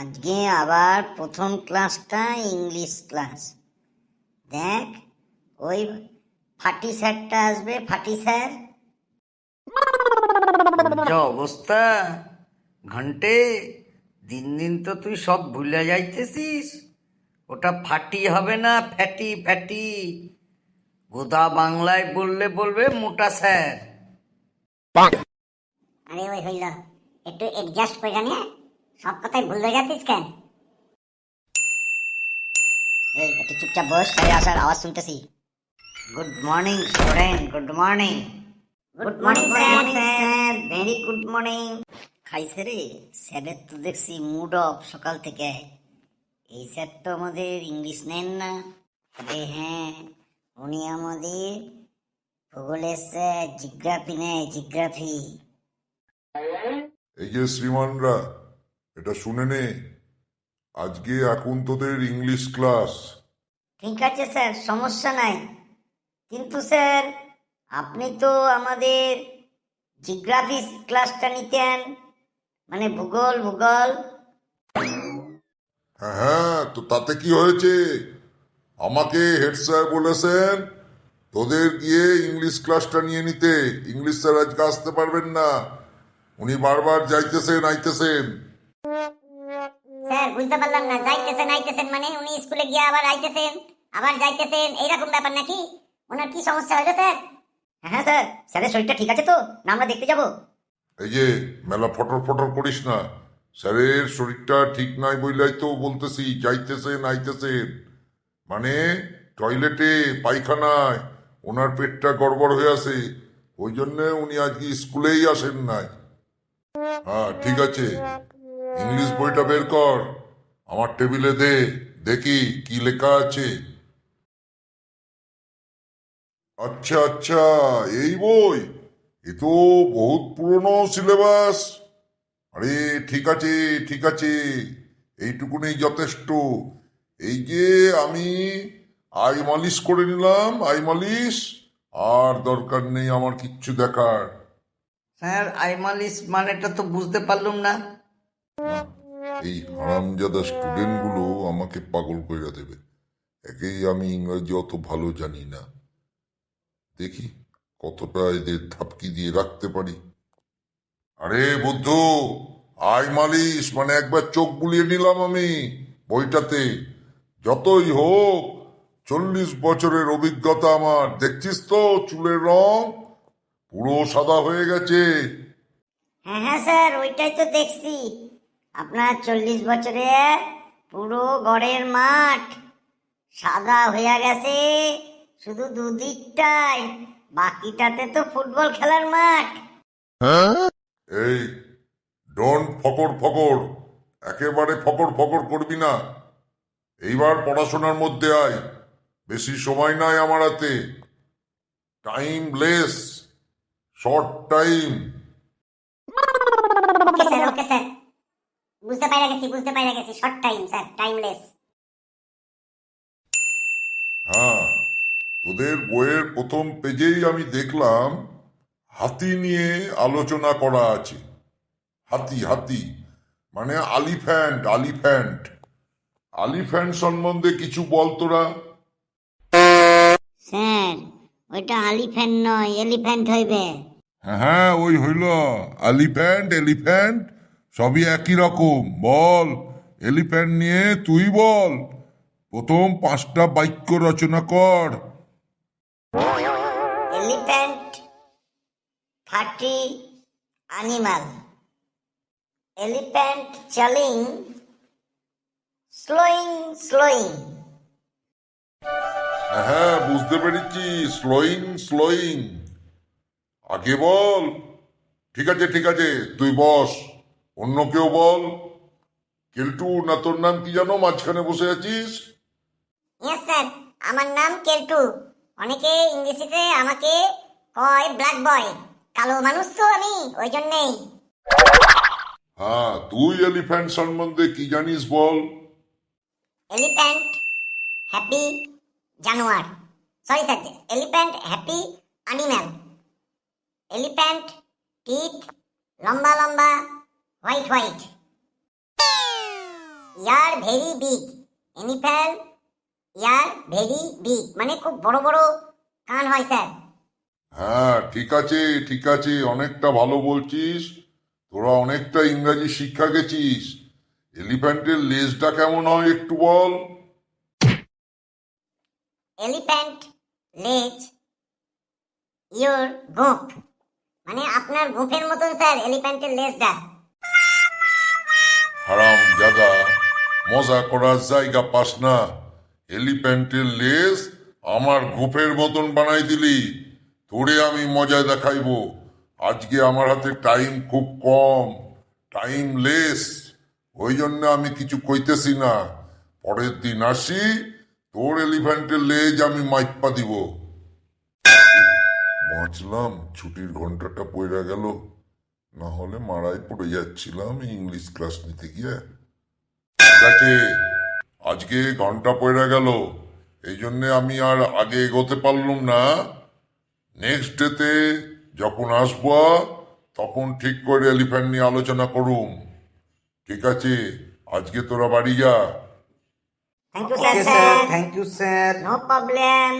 আজকে আবার প্রথম ক্লাসটা ইংলিশ ক্লাস। দেখ ওই ফাটি স্যারটা আসবে, ফাটি স্যার। যা অবস্থা ঘন্টে, দিন দিন তো তুই সব ভুলে যাইতেছিস। ওটা ফাটি হবে না, ফ্যাটি ফ্যাটি। গোদা বাংলায় বললে বলবে মোটা স্যার। আরে ওই হইল, একটু অ্যাডজাস্ট করে জানি। সব কথাই ভুল হয়ে যাচ্ছিস কেন? এই একটু চুপচাপ বস, স্যারের আসার আওয়াজ শুনতেছি। Good morning student, good morning. Good morning sir, very good morning. খাইছে রে, স্যারের তো দেখছি মুড অফ সকাল থেকে। এই স্যার তো আমাদের ইংলিশ নেন না। আরে হ্যাঁ, উনি আমাদের ভূগোলের স্যার, জিওগ্রাফি নেয়, জিওগ্রাফি। এই যে শ্রীমানরা, এটা শুনে নে, আজকে এখন তোদের ইংলিশ ক্লাস। ঠিক আছে স্যার, সমস্যা নাই। কিন্তু স্যার আপনি তো আমাদের জিওগ্রাফি ক্লাসটা নিতেন, মানে ভূগোল ভূগোল। হ্যাঁ হ্যাঁ, তো তাতে কি হয়েছে? আমাকে হেড স্যার বলেছেন তোদের গিয়ে ইংলিশ ক্লাসটা নিয়ে নিতে। ইংলিশ স্যার আজকে আসতে পারবেন না, উনি বারবার যাইতেছেন আইতেছেন। স্যার বুঝতে পারলাম না, যাইতেছেন আইতেছেন মানে উনি স্কুলে গিয়ে আবার আইতেছেন, আবার যাইতেছেন, এইরকম ব্যাপার নাকি? ওনার কি সমস্যা হলো স্যার? হ্যাঁ স্যার, স্যারের শরীরটা ঠিক আছে তো, না আমরা দেখতে যাবো? এই যে মেলা ফটর ফটর করিস না, স্যারের শরীরটা ঠিক নাই বইলাই তো বলতেছি যাইতেছেন আইতেছেন। মানে টয়লেটে পায়খানায় ওনার পেটটা গড়বড় হয়ে আছে, ওই জন্যে উনি আজকে স্কুলেই আসেন নাই। হ্যাঁ ঠিক আছে, ইংলিশ বইটা বের কর, আমার টেবিলে দে, দেখি কি লেখা আছে। আচ্ছা আচ্ছা, এই বই, এ তো বহুত পুরনো সিলেবাস। আরে ঠিক আছে ঠিক আছে, এইটুকুনি যথেষ্ট। এই যে আমি আই মালিশ করে নিলাম, আই মালিশ। আর দরকার নেই আমার কিচ্ছু দেখার। স্যার আইমালিস মানেটা তো বুঝতে পারলুম না। এই হারামজাদা স্টুডেন্টগুলো আমাকে পাগল করে দেবে। একেই আমি ইংরাজি অত ভালো জানি না, দেখি কতটা এদের ধাপকি দিয়ে রাখতে পারি। আরে বুদ্ধু, আই মালিশ মানে একবার চোখ বুলিয়ে নিলাম আমি বইটাতে। যতই হোক 40 বছরের অভিজ্ঞতা আমার, দেখছিস তো চুলের রং পুরো সাদা হয়ে গেছে। হ্যাঁ হ্যাঁ স্যার, ওইটাই তো দেখছি। আপনার 40 বছরে পুরো গড়ের মাঠ সাদা হয়ে গেছে, শুধু দুদিকটায়, বাকিটাতে তো ফুটবল খেলার মাঠ। এই ডোন্ট ফকর ফকর, একেবারে ফকর ফকর করবি না। এইবার পড়াশোনার মধ্যে আয়, বেশি সময় নাই আমার হাতে। Time less, short time. Okay sir, okay sir, বুঝতে পাইরা গেছি, শর্ট টাইম স্যার, টাইমলেস। হ্যাঁ, তোদের বইয়ের প্রথম পেজেই আমি দেখলাম হাতি নিয়ে আলোচনা করা আছে। হাতি হাতি মানে আলিফ্যান্ট, আলিফ্যান্ট। আলিফ্যান্ট সম্বন্ধে কিছু বল তোরা। স্যার ওইটা এলিফ্যান্ট নয়, এলিফ্যান্ট হইবে। হ্যাঁ হ্যাঁ, ওই হইল এলিফ্যান্ট, এলিফ্যান্ট সবই একই রকম। বল, এলিফ্যান্ট নিয়ে তুই বল, প্রথম 5টা বাক্য রচনা কর। Elephant fatty animal. এলিফ্যান্ট চালিং স্লোয়িং স্লোয়িং। হ্যাঁ বুঝতে পেরেছি, স্লোয়িং স্লোয়িং। আগে বল। ঠিক আছে ঠিক আছে, তুই বস, অন্য কেউ বল। কেলটু, না তোর নাম কি জানো, মাঝখানে বসে আছিস? ইয়েস স্যার, আমার নাম কেলটু। অনেকে ইংরেজিতে আমাকে কয় ব্ল্যাক বয়, কালো মানুষ তো আমি, ওই জন্যেই। হ্যাঁ, তুই এলিফ্যান্ট সম্বন্ধে কি জানিস বল। এলিফ্যান্ট হ্যাপি জানোয়ার, sorry sir, elephant happy animal. Elephant teeth লম্বা লম্বা, হোয়াইট হোয়াইট। ইয়ার ভেরি বিগ। এলিফ্যান্ট ইয়ার ভেরি বিগ মানে খুব বড় বড় কান হয় স্যার। হ্যাঁ, ঠিক আছে, অনেকটা ভালো বলছিস। তোরা অনেকটা ইংরাজি শিক্ষা গেছিস। এলিফ্যান্টের লেজটা কেমন হয় একটু বল। এলিফ্যান্ট লেজ ইয়োর গোঁফ, মানে আপনার গোঁফের মতন স্যার এলিফ্যান্টের লেজটা। হারাম জাদা, মজা করার জায়গা পাস না। এলিফ্যান্টের লেজ আমার গোফের মতন বানাই দিলি। তোরে আমি মজা দেখাইবো। আজকে আমার হাতে টাইম খুব কম, টাইম লেস, ওই জন্য আমি কিছু কইতেছি না। পরের দিন আসি, তোর এলিফ্যান্টের লেজ আমি মাইপা দিব। বাঁচলাম, ছুটির ঘন্টাটা পড়ে গেল, না হলে মারাই পড়ে যাচ্ছিলাম ইংলিশ ক্লাস নিতে গিয়ে। ঠিক আছে, আজকে ঘন্টা পড়ে গেল, এই জন্যে আমি আর আগে এগোতে পারলুম না। নেক্সট ডেতে যখন আসবো তখন ঠিক করে এলিফ্যান্ট নিয়ে আলোচনা করুম। ঠিক আছে, আজকে তোরা বাড়ি যা। Thank you okay sir, thank you sir. No problem.